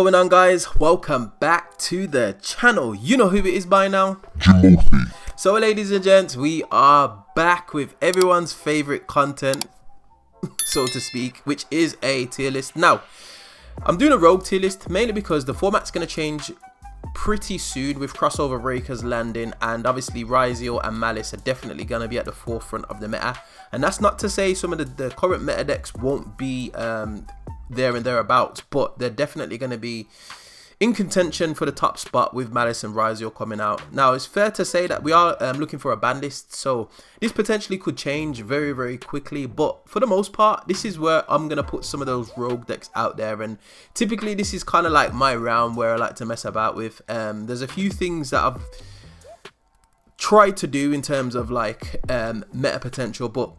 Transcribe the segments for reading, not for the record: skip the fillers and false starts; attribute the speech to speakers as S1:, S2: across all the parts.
S1: going on, guys? Welcome back to the channel. You know who it is by now,
S2: Jimothy.
S1: So ladies and gents, we are back with everyone's favorite content, so to speak, which is a tier list. Now I'm doing a rogue tier list mainly because the format's going to change pretty soon with crossover Rakers landing, and obviously Ryzio and Malice are definitely going to be at the forefront of the meta. And that's not to say some of the current meta decks won't be there and thereabouts, but they're definitely going to be in contention for the top spot with Malice and Ryzio coming out. Now it's fair to say that we are looking for a ban list, so this potentially could change very quickly, but for the most part this is where I'm going to put some of those rogue decks out there. And typically this is kind of like my round where I like to mess about with. There's a few things that I've tried to do in terms of like meta potential, but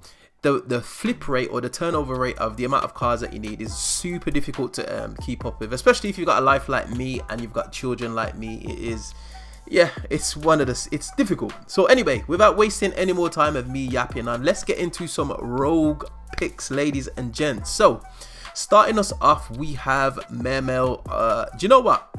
S1: the flip rate or the turnover rate of the amount of cards that you need is super difficult to keep up with, especially if you've got a life like me and you've got children like me. It is, yeah, it's it's difficult. So anyway, without wasting any more time of me yapping on, let's get into some rogue picks, ladies and gents. So starting us off, we have Mermail. Do you know what?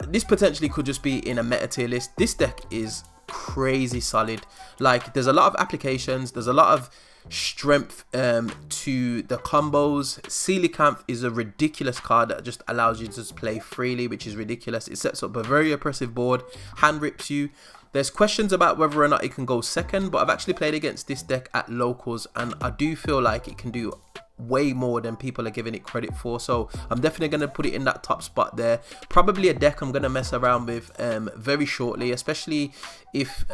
S1: This potentially could just be in a meta tier list. This deck is crazy solid. Like, there's a lot of applications, there's a lot of strength to the combos. Coelacanth is a ridiculous card that just allows you to just play freely, which is ridiculous. It sets up a very oppressive board, hand rips you. There's questions about whether or not it can go second, but I've actually played against this deck at locals and I do feel like it can do way more than people are giving it credit for. So I'm definitely going to put it in that top spot there. Probably a deck I'm going to mess around with very shortly, especially if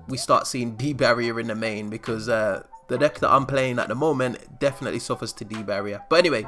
S1: we start seeing D-Barrier in the main, because the deck that I'm playing at the moment definitely suffers to D-Barrier. But anyway,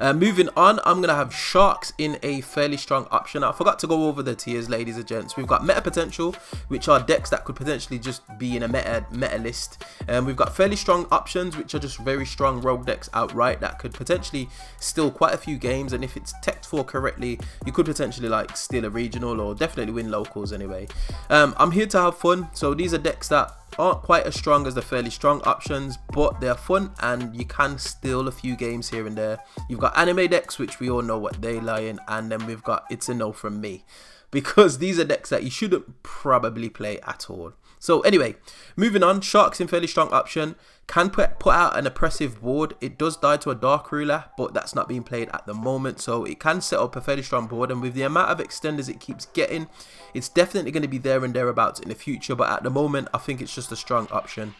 S1: moving on, I'm going to have Sharks in a fairly strong option. I forgot to go over the tiers, ladies and gents. We've got meta potential, which are decks that could potentially just be in a meta list. We've got fairly strong options, which are just very strong rogue decks outright that could potentially steal quite a few games. And if it's teched for correctly, you could potentially like steal a regional or definitely win locals anyway. I'm here to have fun. So these are decks that aren't quite as strong as the fairly strong options, but they're fun and you can steal a few games here and there. You've got anime decks, which we all know what they lie in, and then we've got It's a No from me, because these are decks that you shouldn't probably play at all. So anyway, moving on, Sharks in fairly strong option, can put out an oppressive board. It does die to a Dark Ruler, but that's not being played at the moment, so it can set up a fairly strong board, and with the amount of extenders it keeps getting, it's definitely going to be there and thereabouts in the future, but at the moment I think it's just a strong option.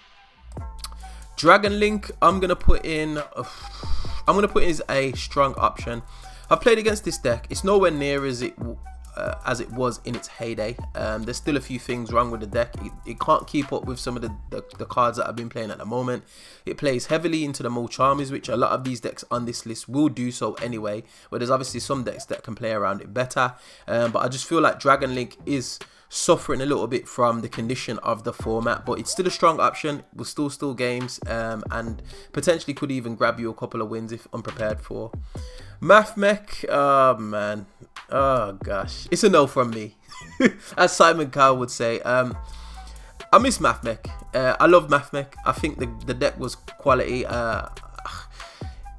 S1: Dragon Link, I'm going to put in as a strong option. I've played against this deck. It's nowhere near as it was in its heyday. There's still a few things wrong with the deck. It can't keep up with some of the cards that I've been playing at the moment. It plays heavily into the Mo Charmies, which a lot of these decks on this list will do so anyway, but there's obviously some decks that can play around it better. But I just feel like Dragon Link is suffering a little bit from the condition of the format, but it's still a strong option. Will still steal games and potentially could even grab you a couple of wins if unprepared for. Math Mech, oh man, oh gosh, it's a no from me. As Simon Cowell would say. I miss Math Mech. I love Math Mech. I think the deck was quality.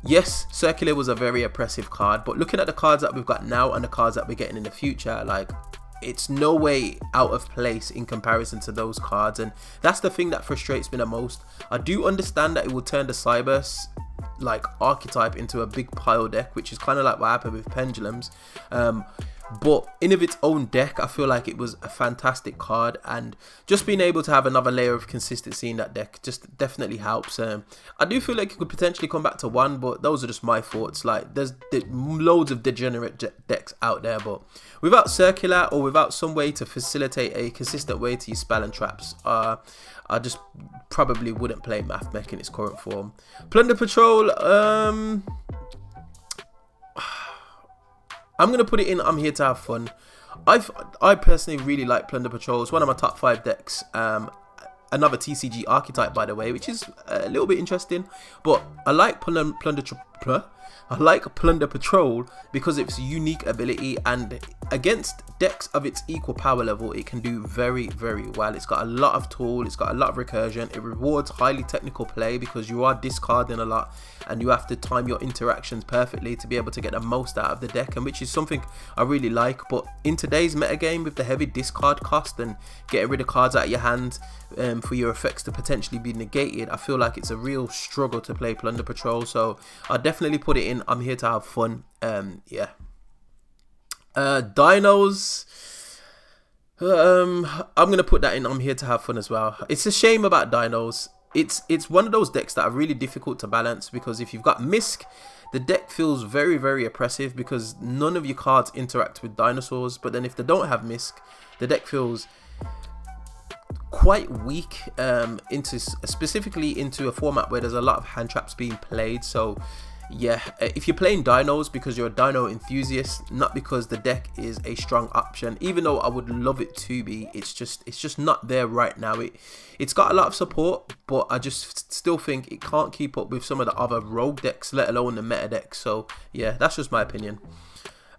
S1: Yes, Circular was a very oppressive card, but looking at the cards that we've got now and the cards that we're getting in the future, like, it's no way out of place in comparison to those cards, and that's the thing that frustrates me the most. I do understand that it will turn the Cybers like archetype into a big pile deck, which is kind of like what happened with Pendulums, but in of its own deck I feel like it was a fantastic card, and just being able to have another layer of consistency in that deck just definitely helps. I do feel like it could potentially come back to one, but those are just my thoughts. Like, there's loads of degenerate decks out there, but without Circular or without some way to facilitate a consistent way to use spell and traps, I just probably wouldn't play Math Mech in its current form. Plunder Patrol, I'm going to put it in I'm here to have fun. I personally really like Plunder Patrol. It's one of my top 5 decks. Another TCG archetype, by the way, which is a little bit interesting. But I like Plunder Patrol because of its unique ability, and against decks of its equal power level, it can do very, very well. It's got a lot of tool, it's got a lot of recursion, it rewards highly technical play because you are discarding a lot and you have to time your interactions perfectly to be able to get the most out of the deck, and which is something I really like. But in today's metagame, with the heavy discard cost and getting rid of cards out of your hand for your effects to potentially be negated, I feel like it's a real struggle to play Plunder Patrol. So I'll definitely put it in I'm here to have fun. Yeah. Dinos, I'm gonna put that in I'm here to have fun as well. It's a shame about Dinos. It's one of those decks that are really difficult to balance, because if you've got Misk, the deck feels very, very oppressive because none of your cards interact with dinosaurs. But then if they don't have Misk, the deck feels quite weak, specifically into a format where there's a lot of hand traps being played. So yeah, if you're playing dinos because you're a dino enthusiast, not because the deck is a strong option, even though I would love it to be, it's just not there right now. It's got a lot of support, but I just still think it can't keep up with some of the other rogue decks, let alone the meta decks. So yeah, that's just my opinion.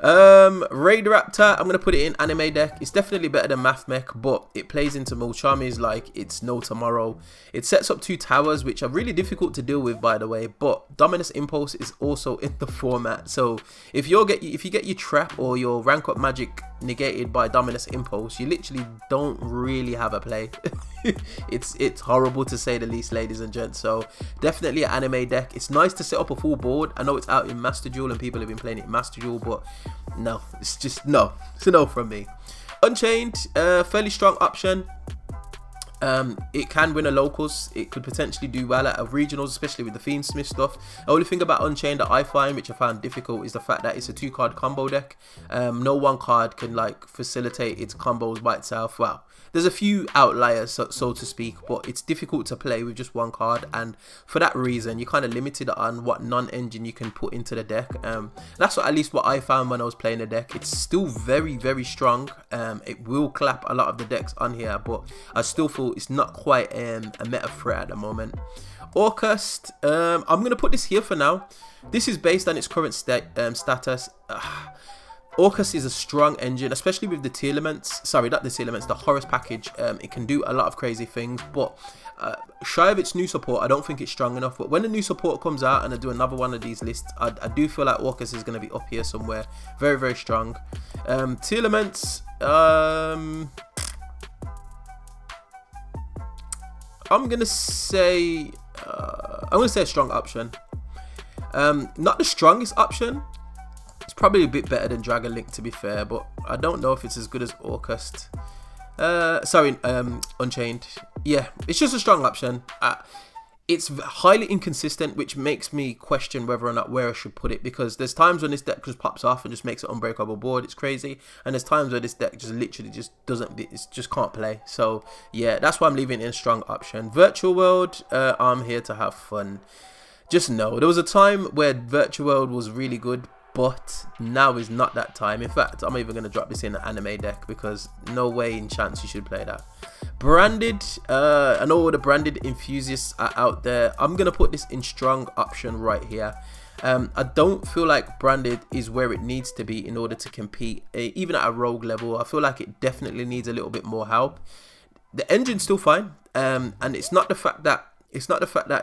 S1: Raid Raptor, I'm gonna put it in anime deck. It's definitely better than Math Mech, but it plays into Mulchamis like it's no tomorrow. It sets up 2 towers, which are really difficult to deal with, by the way. But Dominus Impulse is also in the format, so if you get your trap or your rank up magic negated by Dominus Impulse, you literally don't really have a play. It's horrible to say the least, ladies and gents. So definitely an anime deck. It's nice to set up a full board. I know it's out in Master Duel and people have been playing it in Master Duel, but no, it's just no. It's a no from me. Unchained, fairly strong option. It can win a locals. It could potentially do well at a regionals, especially with the Fiendsmith stuff. The only thing about Unchained that I find, which I found difficult, is the fact that it's a 2-card combo deck. No one card can like facilitate its combos by itself. Well, there's a few outliers, so to speak, but it's difficult to play with just 1 card, and for that reason, you're kind of limited on what non-engine you can put into the deck. That's at least what I found when I was playing the deck. It's still very, very strong. It will clap a lot of the decks on here, but I still feel it's not quite a meta threat at the moment. Orcust, I'm going to put this here for now. This is based on its current status. Orcust is a strong engine, especially with the Tierlist. Sorry, not the Tierlist, the Horus package. It can do a lot of crazy things, but shy of its new support, I don't think it's strong enough. But when the new support comes out and I do another one of these lists, I do feel like Orcust is going to be up here somewhere. Very, very strong. Tierlist, I'm gonna say a strong option. Not the strongest option. It's probably a bit better than Dragon Link, to be fair, but I don't know if it's as good as Orcust. Unchained. Yeah, it's just a strong option. It's highly inconsistent, which makes me question whether or not where I should put it, because there's times when this deck just pops off and just makes an unbreakable board. It's crazy, and there's times where this deck just literally just can't play. So yeah, that's why I'm leaving it in a strong option. Virtual World, I'm here to have fun. Just know there was a time where Virtual World was really good, but now is not that time. In fact, I'm even going to drop this in an anime deck, because no way in chance you should play that. Branded, I know all the branded enthusiasts are out there. I'm going to put this in strong option right here. I don't feel like branded is where it needs to be in order to compete, even at a rogue level. I feel like it definitely needs a little bit more help. The engine's still fine, and it's not the fact that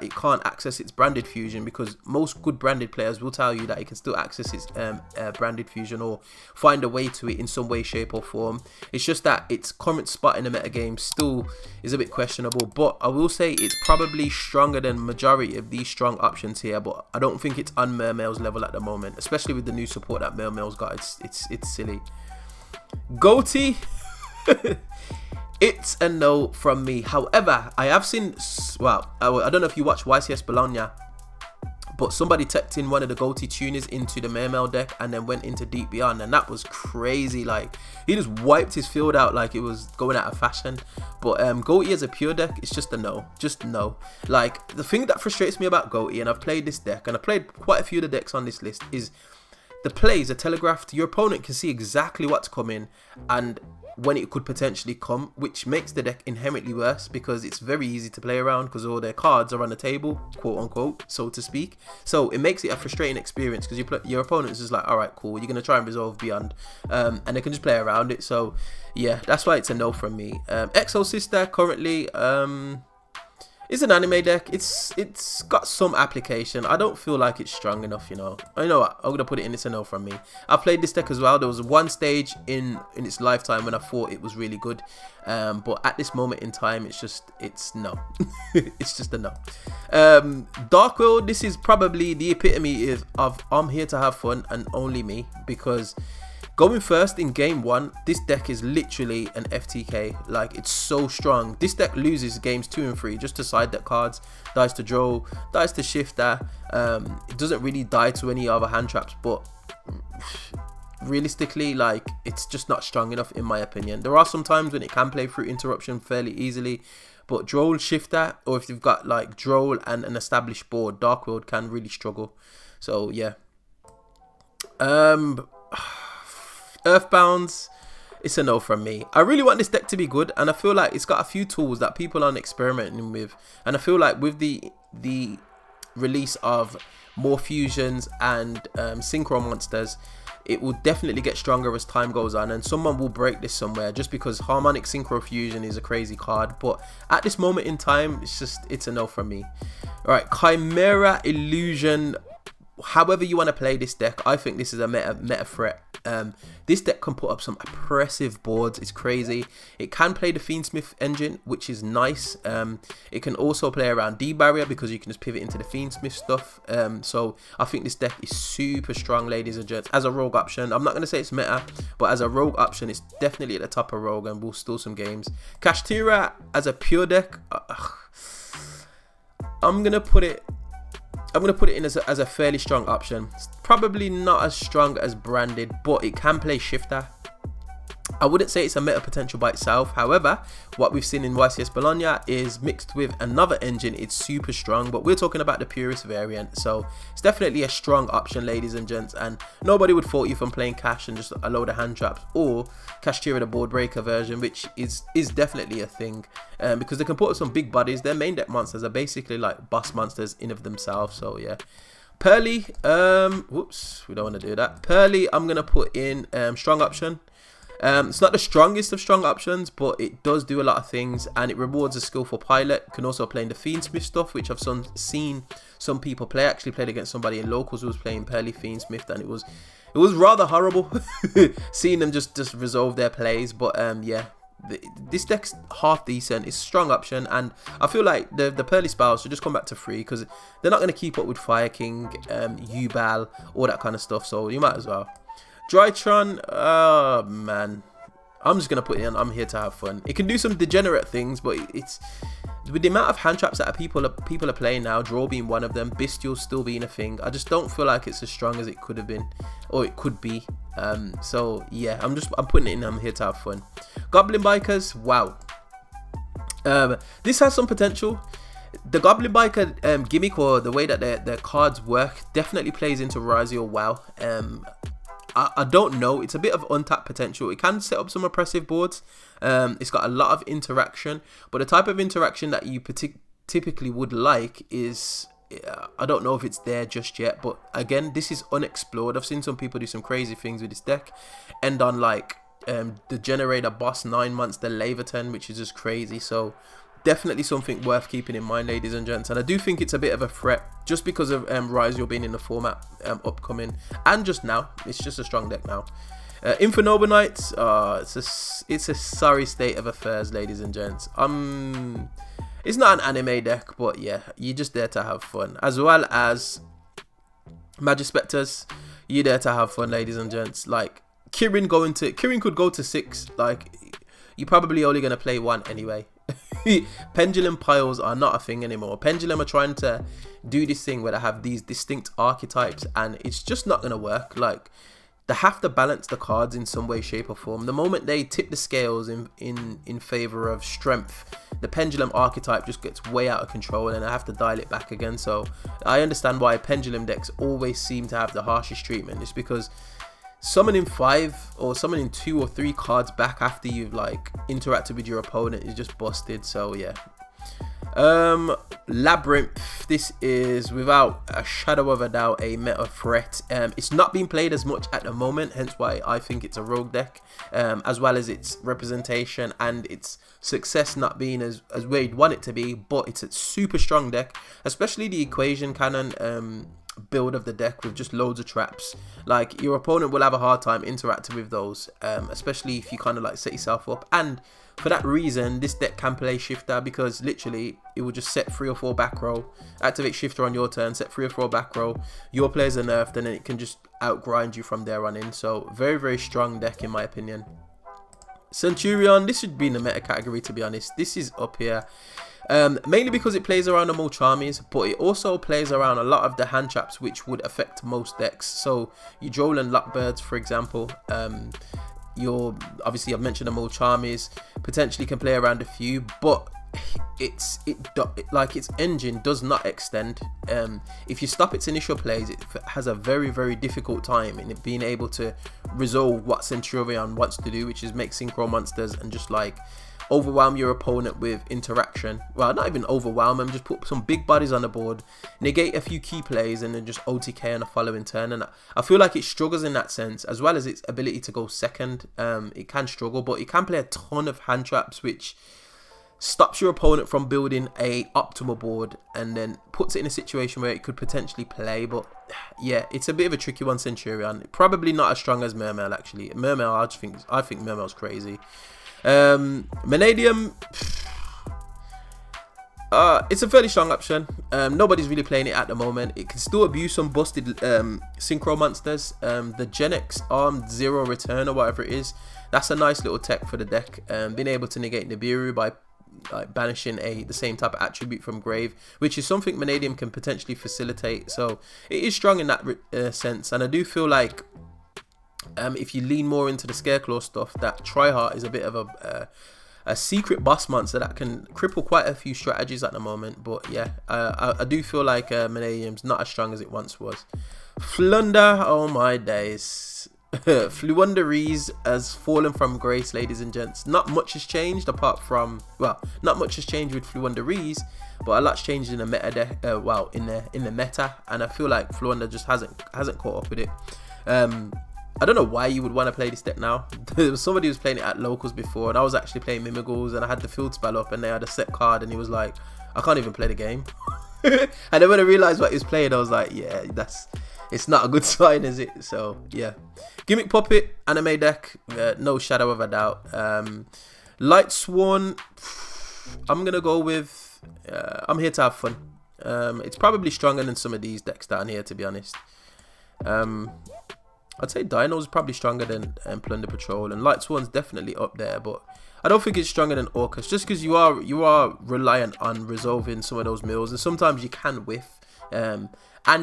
S1: it can't access its branded fusion, because most good branded players will tell you that it can still access its branded fusion or find a way to it in some way, shape or form. It's just that its current spot in the metagame still is a bit questionable, but I will say it's probably stronger than majority of these strong options here, but I don't think it's on Mermail's level at the moment, especially with the new support that Mermail's got. It's silly. Goatee. It's a no from me. However, I have seen, well, I don't know if you watch YCS Bologna, but somebody teched in one of the Goatee tuners into the Mermail deck and then went into Deep Beyond, and that was crazy. Like, he just wiped his field out like it was going out of fashion. But Goatee as a pure deck, it's just a no. Just no. Like, the thing that frustrates me about Goatee, and I've played this deck, and I've played quite a few of the decks on this list, is the plays are telegraphed. Your opponent can see exactly what's coming, and when it could potentially come, which makes the deck inherently worse because it's very easy to play around because all their cards are on the table, quote unquote, so to speak. So it makes it a frustrating experience because your opponent is just like, all right, cool, you're going to try and resolve beyond, and they can just play around it. So yeah, that's why it's a no from me. Exo Sister currently, it's an anime deck. It's got some application. I don't feel like it's strong enough, you know. I know what, I'm gonna put it in. It's a no from me. I've played this deck as well. There was one stage in its lifetime when I thought it was really good, but at this moment in time, it's no. It's just a no. Dark World. This is probably the epitome of I'm here to have fun and only me, because going first in game 1, this deck is literally an FTK. Like, it's so strong. This deck loses games 2 and 3 just to side deck cards, dies to draw, dies to shifter. It doesn't really die to any other hand traps, but realistically, like, it's just not strong enough in my opinion. There are some times when it can play through interruption fairly easily, but Droll, shifter, or if you've got like Droll and an established board, Dark World can really struggle. So yeah. Earthbounds, it's a no from me. I really want this deck to be good, and I feel like it's got a few tools that people aren't experimenting with, and I feel like with the release of more fusions and synchro monsters, it will definitely get stronger as time goes on, and someone will break this somewhere, just because harmonic synchro fusion is a crazy card. But at this moment in time, it's a no from me. All right, Chimera Illusion. However you want to play this deck, I think this is a meta threat. This deck can put up some oppressive boards. It's crazy. It can play the Fiendsmith engine, which is nice. It can also play around D-Barrier because you can just pivot into the Fiendsmith stuff. So I think this deck is super strong, ladies and gents, as a rogue option. I'm not going to say it's meta, but as a rogue option, it's definitely at the top of rogue and will steal some games. Kashtira as a pure deck, I'm going to put it in as a fairly strong option. It's probably not as strong as Branded, but it can play shifter. I wouldn't say it's a meta potential by itself. However, what we've seen in YCS Bologna is mixed with another engine. It's super strong, but we're talking about the purist variant. So it's definitely a strong option, ladies and gents. And nobody would fault you from playing Cash and just a load of hand traps, or Kashtira the board breaker version, which is definitely a thing. Because they can put up some big bodies. Their main deck monsters are basically like boss monsters in of themselves. So yeah. Pearly, whoops, we don't want to do that. Pearly, I'm going to put in strong option. It's not the strongest of strong options, but it does do a lot of things, and it rewards a skillful pilot. Can also play in the Fiendsmith stuff, which I've seen some people play. I actually played against somebody in locals who was playing Pearly Fiendsmith, and it was rather horrible seeing them just resolve their plays. But yeah, this deck's half decent. It's a strong option, and I feel like the Pearly spells should just come back to free, because they're not going to keep up with Fire King, Ubal, all that kind of stuff. So you might as well. Drytron, oh man, I'm just going to put it in. I'm here to have fun. It can do some degenerate things, but it's with the amount of hand traps that people are playing now, draw being one of them, Bestial still being a thing. I just don't feel like it's as strong as it could have been, or it could be. So yeah, I'm putting it in. I'm here to have fun. Goblin Bikers, wow. This has some potential. The Goblin Biker gimmick, or the way that their cards work, definitely plays into Razio well. I don't know. It's a bit of untapped potential. It can set up some oppressive boards. It's got a lot of interaction, but the type of interaction that you typically would like is, I don't know if it's there just yet. But again, this is unexplored. I've seen some people do some crazy things with this deck, end on like the Generator Boss 9 months, the Laverton, which is just crazy. So definitely something worth keeping in mind, ladies and gents. And I do think it's a bit of a threat just because of Razio being in the format upcoming, and just now it's just a strong deck now. Infernoble Knights, it's a sorry state of affairs, ladies and gents. It's not an anime deck, but yeah, you're just there to have fun, as well as Magispectors. You're there to have fun, ladies and gents. Like Kirin could go to 6. Like, you're probably only gonna play 1 anyway. Pendulum piles are not a thing anymore. Pendulum are trying to do this thing where they have these distinct archetypes, and it's just not gonna work. Like, they have to balance the cards in some way, shape or form. The moment they tip the scales in favor of strength, the Pendulum archetype just gets way out of control, and I have to dial it back again. So I understand why Pendulum decks always seem to have the harshest treatment. It's because summoning 5 or summoning 2 or 3 cards back after you've like interacted with your opponent is just busted. So yeah. Labyrinth, this is without a shadow of a doubt a meta threat. It's not being played as much at the moment, hence why I think it's a rogue deck, as well as its representation and its success not being as where you'd want it to be. But it's a super strong deck, especially the equation cannon build of the deck with just loads of traps. Like, your opponent will have a hard time interacting with those, especially if you kind of like set yourself up. And for that reason, this deck can play Shifter, because literally it will just set 3 or 4 back row, activate Shifter on your turn, set 3 or 4 back row, your players are nerfed, and then it can just outgrind you from there on in. So very, very strong deck in my opinion. Centurion, this should be in the meta category, to be honest. This is up here. Mainly because it plays around the Molchamis, but it also plays around a lot of the hand traps which would affect most decks. So your Droll and Lockbirds, for example, your, obviously I've mentioned the Molchamis, potentially can play around a few, but its engine does not extend. If you stop its initial plays, it has a very, very difficult time in it being able to resolve what Centurion wants to do, which is make synchro monsters and just like overwhelm your opponent with interaction. Well, not even overwhelm them, just put some big bodies on the board, negate a few key plays, and then just OTK on the following turn. And I feel like it struggles in that sense, as well as its ability to go second. It can struggle, but it can play a ton of hand traps, which stops your opponent from building a optimal board, and then puts it in a situation where it could potentially play. But yeah, it's a bit of a tricky one, Centurion. Probably not as strong as Mermail, actually. Mermail, I think Mermail's crazy. Vanadium, it's a fairly strong option. Nobody's really playing it at the moment. It can still abuse some busted synchro monsters. The Genex Armed Zero Return, or whatever it is, that's a nice little tech for the deck. Being able to negate Nibiru by banishing the same type of attribute from grave, which is something Vanadium can potentially facilitate. So it is strong in that sense, and I do feel like if you lean more into the Scareclaw stuff, that Tryheart is a bit of a secret boss monster that can cripple quite a few strategies at the moment. But yeah, I do feel like Vanadium's not as strong as it once was. Flunder, oh my days. Fluunderies has fallen from grace, ladies and gents. Not much has changed apart from, well, not much has changed with Fluunderies, but a lot's changed in the meta in the meta, and I feel like Fluunder just hasn't caught up with it. I don't know why you would want to play this deck now. There was somebody who was playing it at locals before, and I was actually playing Mimigles, and I had the field spell up, and they had a set card, and he was like, I can't even play the game. And then when I realized what he was playing, I was like, yeah, it's not a good sign, is it? So yeah, Gimmick Puppet anime deck, no shadow of a doubt. Light Sworn, I'm gonna go with I'm here to have fun. It's probably stronger than some of these decks down here, to be honest. I'd say Dino's probably stronger than Plunder Patrol, and Light Sworn's definitely up there, but I don't think it's stronger than Orcus, just because you are reliant on resolving some of those mills, and sometimes you can whiff, and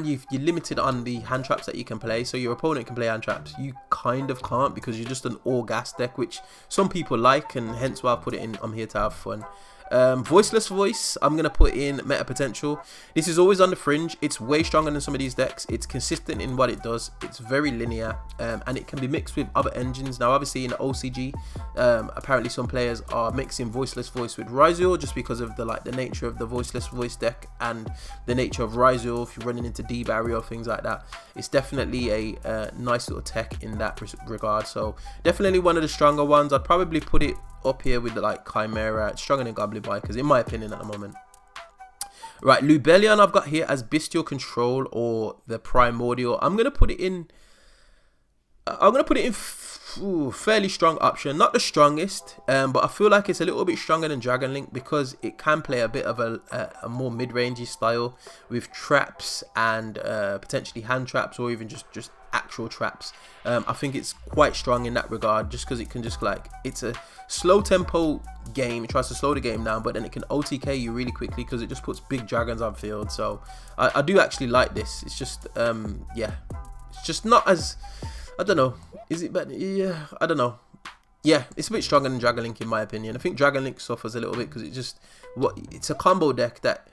S1: you're limited on the hand traps that you can play. So your opponent can play hand traps, you kind of can't, because you're just an all gas deck, which some people like, and hence why I put it in I'm here to have fun. Voiceless Voice, I'm going to put in meta potential. This is always on the fringe. It's way stronger than some of these decks. It's consistent in what it does. It's very linear, and it can be mixed with other engines. Now, obviously, in the OCG, apparently some players are mixing Voiceless Voice with Ryzul, just because of the nature of the Voiceless Voice deck and the nature of Ryzul. If you're running into D-Barrier or things like that, it's definitely a nice little tech in that regard. So definitely one of the stronger ones. I'd probably put it up here with Chimera. It's stronger than Goblin Bikers, in my opinion, at the moment. Right, Lubellion I've got here as Bestial Control, or the Primordial. I'm gonna put it in fairly strong option, not the strongest, but I feel like it's a little bit stronger than Dragon Link, because it can play a bit of a more mid-rangey style with traps and potentially hand traps, or even just actual traps. I think it's quite strong in that regard, just because it can just it's a slow tempo game. It tries to slow the game down, but then it can OTK you really quickly because it just puts big dragons on field. So I do actually like this. It's just yeah, it's just not as, I don't know, is it better? Yeah, I don't know. Yeah, it's a bit stronger than Dragon Link in my opinion. I think Dragon Link suffers a little bit because it's a combo deck that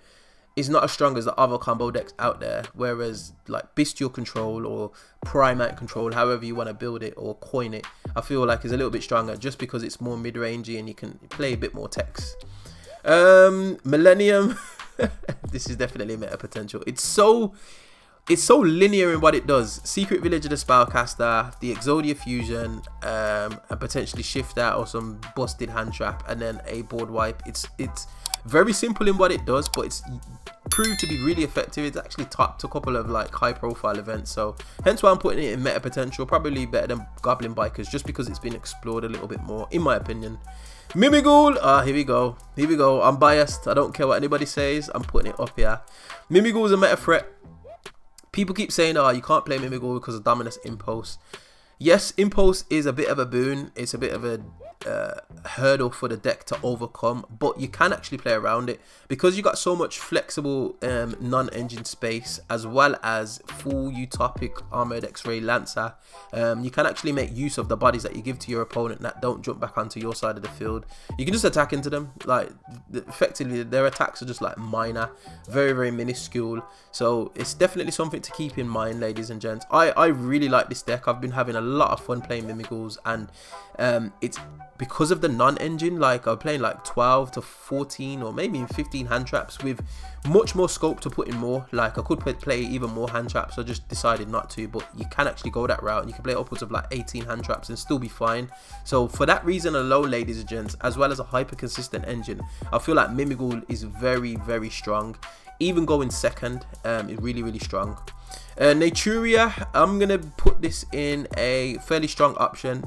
S1: is not as strong as the other combo decks out there, whereas like Bestial Control or Primate Control, however you want to build it or coin it, I feel like is a little bit stronger just because it's more mid-rangey and you can play a bit more text. Millennium, this is definitely meta potential. It's so linear in what it does. Secret Village of the Spellcaster, the Exodia Fusion, and potentially Shift Out or some busted hand trap, and then a board wipe. It's very simple in what it does, but it's proved to be really effective. It's actually topped a couple of like high profile events, so hence why I'm putting it in meta potential. Probably better than Goblin Bikers, just because it's been explored a little bit more, in my opinion. Mimighoul, here we go. I'm biased. I don't care what anybody says. I'm putting it up here. Mimighoul is a meta threat. People keep saying, oh, you can't play Mimighoul because of Dominus Impulse. Yes, Impulse is a bit of a boon. It's a bit of a hurdle for the deck to overcome, but you can actually play around it because you got so much flexible non-engine space, as well as full utopic Armored X-Ray Lancer. You can actually make use of the bodies that you give to your opponent that don't jump back onto your side of the field. You can just attack into them. Like, effectively, their attacks are just like minor, very, very minuscule. So it's definitely something to keep in mind, ladies and gents. I really like this deck. I've been having a lot of fun playing Mimighouls, and it's because of the non-engine. Like, I'm playing like 12 to 14 or maybe 15 hand traps with much more scope to put in more. Like, I could play even more hand traps. I just decided not to, but you can actually go that route and you can play upwards of like 18 hand traps and still be fine. So for that reason alone, ladies and gents, as well as a hyper consistent engine, I feel like Mimighoul is very, very strong. Even going second is really, really strong. Naturia, I'm gonna put this in a fairly strong option.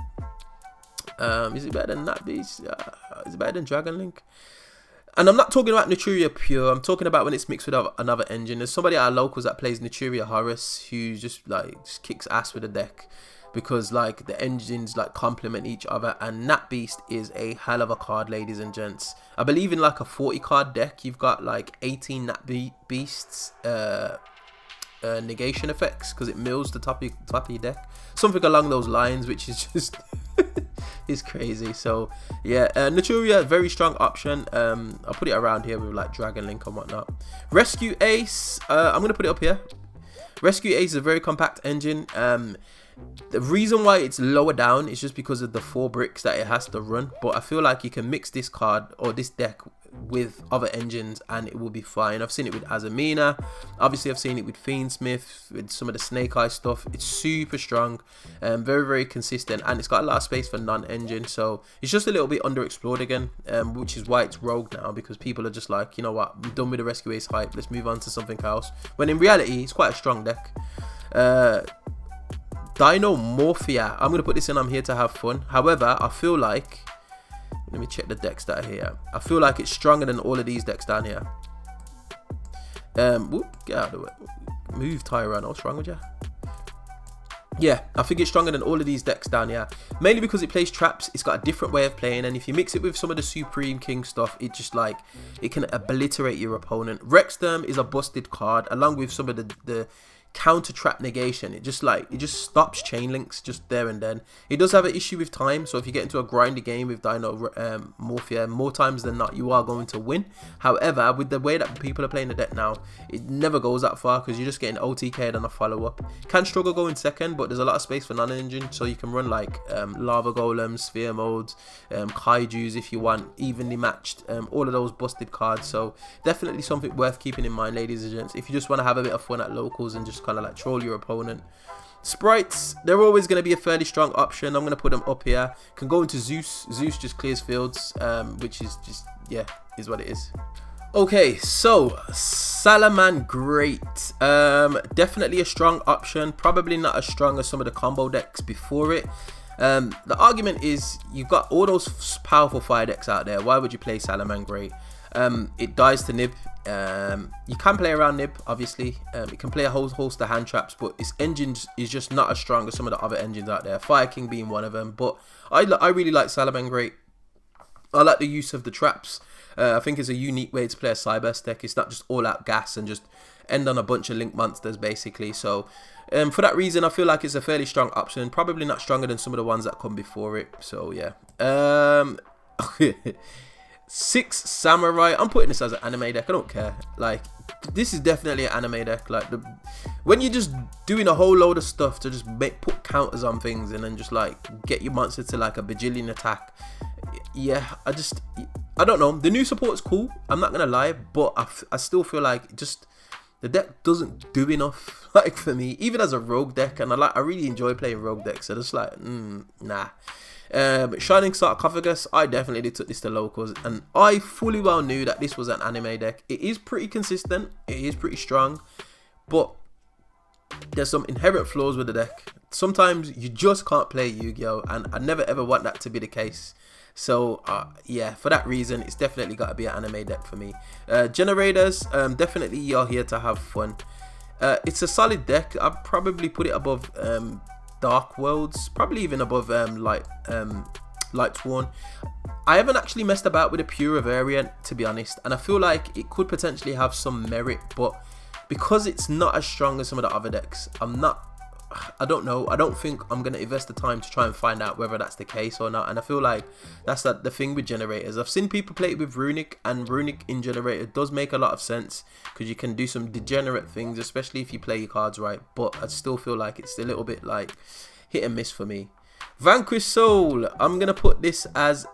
S1: Is it better than that beast? Is it better than Dragon Link? And I'm not talking about Naturia pure. I'm talking about when it's mixed with another engine. There's somebody at our locals that plays Naturia Horus, who just kicks ass with the deck, because like the engines like complement each other, and Nat Beast is a hell of a card, ladies and gents. I believe in like a 40 card deck, you've got like 18 Nat Beasts negation effects, because it mills the top of your deck, something along those lines, which is just is crazy. So yeah, Naturia, very strong option. I'll put it around here with like Dragon Link and whatnot. Rescue Ace, I'm gonna put it up here. Rescue Ace is a very compact engine. The reason why it's lower down is just because of the 4 bricks that it has to run, but I feel like you can mix this card or this deck with other engines and it will be fine. I've seen it with Azamina, obviously I've seen it with Fiendsmith, with some of the Snake Eye stuff. It's super strong, very, very consistent, and it's got a lot of space for non-engine, so it's just a little bit underexplored again, which is why it's rogue now, because people are just like, you know what, I'm done with the Rescue Ace hype, let's move on to something else, when in reality it's quite a strong deck. Dinomorphia, I'm going to put this in, I'm here to have fun. However, I feel like, let me check the decks that are here. I feel like it's stronger than all of these decks down here. Whoop, get out of the way. Move, Tyranno, what's wrong with you? Yeah, I think it's stronger than all of these decks down here. Mainly because it plays traps, it's got a different way of playing, and if you mix it with some of the Supreme King stuff, it just like, it can obliterate your opponent. Rexsturm is a busted card, along with some of the counter trap negation. It just stops chain links just there and then. It does have an issue with time, so if you get into a grindy game with Dinomorphia, more times than not you are going to win. However, with the way that people are playing the deck now, it never goes that far, because you're just getting OTK'd on a follow-up. Can struggle going second, but there's a lot of space for non-engine, so you can run like Lava Golems, Sphere Modes, Kaijus if you want, evenly matched, all of those busted cards. So definitely something worth keeping in mind, ladies and gents, if you just want to have a bit of fun at locals and just kind of like troll your opponent. Sprites, they're always going to be a fairly strong option. I'm going to put them up here. Can go into Zeus. Zeus just clears fields, which is just, yeah, is what it is. Okay, so Salamangreat, definitely a strong option, probably not as strong as some of the combo decks before it. The argument is, you've got all those powerful fire decks out there, why would you play Salamangreat? It dies to Nib. You can play around Nib, obviously. It can play a whole host of hand traps, but its engines is just not as strong as some of the other engines out there, Fire King being one of them. But I really like Salamangreat. I like the use of the traps. I think it's a unique way to play a Cyberse deck. It's not just all out gas and just end on a bunch of link monsters, basically. So for that reason, I feel like it's a fairly strong option. Probably not stronger than some of the ones that come before it. So yeah. 6 Samurai. I'm putting this as an anime deck. I don't care. Like, this is definitely an anime deck. Like, when you're just doing a whole load of stuff to just put counters on things and then just like get your monster to like a bajillion attack. Yeah, I don't know. The new support is cool. I'm not gonna lie, but I still feel like just the deck doesn't do enough, like, for me, even as a rogue deck. And I really enjoy playing rogue decks, so just like, nah. Shining Sarcophagus, I definitely took this to locals, and I fully well knew that this was an anime deck. It is pretty consistent, it is pretty strong, but there's some inherent flaws with the deck. Sometimes you just can't play Yu-Gi-Oh, and I never ever want that to be the case. So yeah, for that reason, it's definitely got to be an anime deck for me. Generators, definitely you're here to have fun. It's a solid deck. I'd probably put it above Dark Worlds, probably even above Lightsworn. I haven't actually messed about with a pure variant, to be honest, and I feel like it could potentially have some merit, but because it's not as strong as some of the other decks, I don't know. I don't think I'm going to invest the time to try and find out whether that's the case or not. And I feel like that's the thing with generators. I've seen people play it with Runic, and Runic in generator does make a lot of sense because you can do some degenerate things, especially if you play your cards right. But I still feel like it's a little bit like hit and miss for me. Vanquish Soul, I'm going to put this as,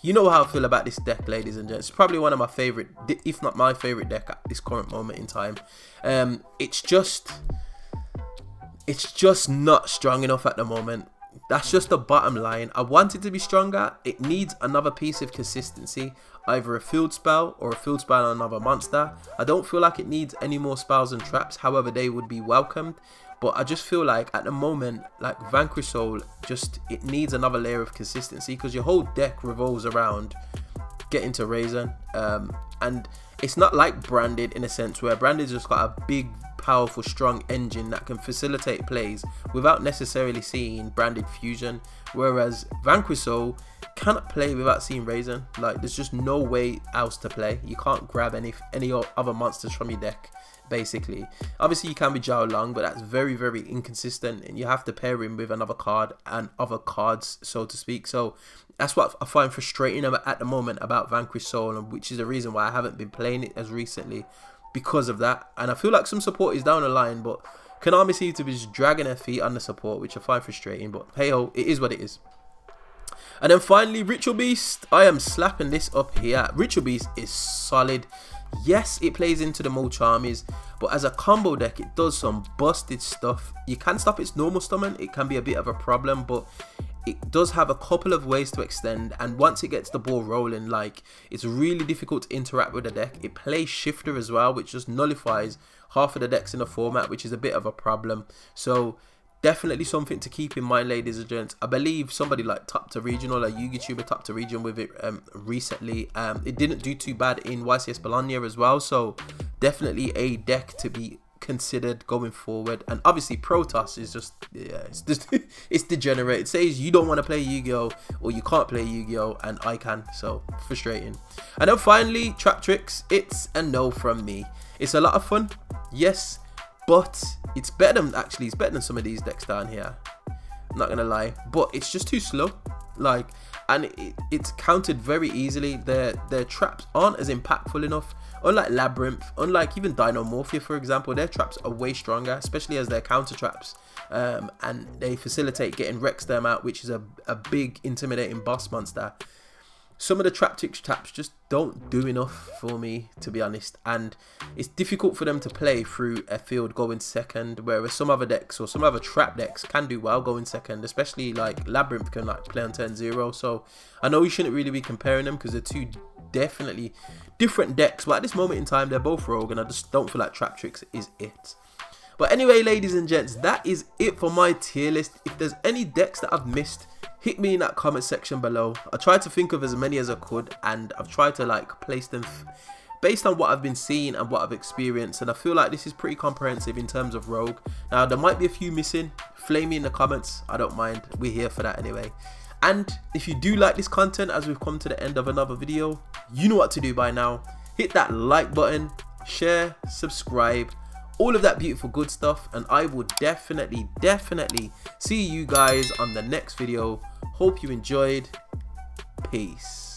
S1: you know how I feel about this deck, ladies and gents. It's probably one of my favorite, if not my favorite deck at this current moment in time. It's just not strong enough at the moment. That's just the bottom line. I want it to be stronger. It needs another piece of consistency, either a field spell or a field spell on another monster. I don't feel like it needs any more spells and traps, however they would be welcomed. But I just feel like at the moment, like Vanquish Soul, it needs another layer of consistency, because your whole deck revolves around getting to Raisin. And it's not like Branded in a sense, where Branded's just got a big, powerful, strong engine that can facilitate plays without necessarily seeing Branded fusion, whereas Vanquish Soul cannot play without seeing Raisin. Like, there's just no way else to play. You can't grab any other monsters from your deck, basically. Obviously you can be Zhao Long, but that's very, very inconsistent, and you have to pair him with another card and other cards, so to speak. So that's what I find frustrating at the moment about Vanquish Soul, and which is the reason why I haven't been playing it as recently, because of that. And I feel like some support is down the line, but Konami seems to be just dragging their feet on the support, which I find frustrating, but hey ho, it is what it is. And then finally, Ritual Beast. I am slapping this up here. Ritual Beast is solid. Yes, it plays into the Mole Charmies, but as a combo deck, it does some busted stuff. You can stop its normal summon. It can be a bit of a problem, but it does have a couple of ways to extend, and once it gets the ball rolling, like, it's really difficult to interact with the deck. It plays Shifter as well, which just nullifies half of the decks in the format, which is a bit of a problem. So definitely something to keep in mind, ladies and gents. I believe somebody like Top to Regional, a YouTuber Top to Region with it recently. It didn't do too bad in YCS Bologna as well, so definitely a deck to be considered going forward. And obviously Protoss is just, yeah, it's degenerate. It says you don't want to play Yu-Gi-Oh, or you can't play Yu-Gi-Oh, and I can, so frustrating. And then finally, Trap Tricks. It's a no from me. It's a lot of fun, yes, but it's better than some of these decks down here, I'm not gonna lie, but it's just too slow. Like, and it's countered very easily. Their traps aren't as impactful enough. Unlike Labyrinth, unlike even Dinomorphia, for example, their traps are way stronger, especially as their counter traps, and they facilitate getting Rexterm out, which is a big intimidating boss monster. Some of the Trap Tricks traps just don't do enough for me, to be honest, and it's difficult for them to play through a field going second, whereas some other decks or some other trap decks can do well going second, especially like Labyrinth can like play on turn 0. So I know you shouldn't really be comparing them because they're two definitely different decks, but at this moment in time they're both rogue, and I just don't feel like Trap Tricks is it. But anyway, ladies and gents, that is it for my tier list. If there's any decks that I've missed, hit me in that comment section below. I tried to think of as many as I could, and I've tried to like place them based on what I've been seeing and what I've experienced, and I feel like this is pretty comprehensive in terms of rogue. Now there might be a few missing, flame me in the comments, I don't mind, we're here for that anyway. And if you do like this content, as we've come to the end of another video, you know what to do by now. Hit that like button, share, subscribe, all of that beautiful good stuff, and I will definitely see you guys on the next video. Hope you enjoyed. Peace.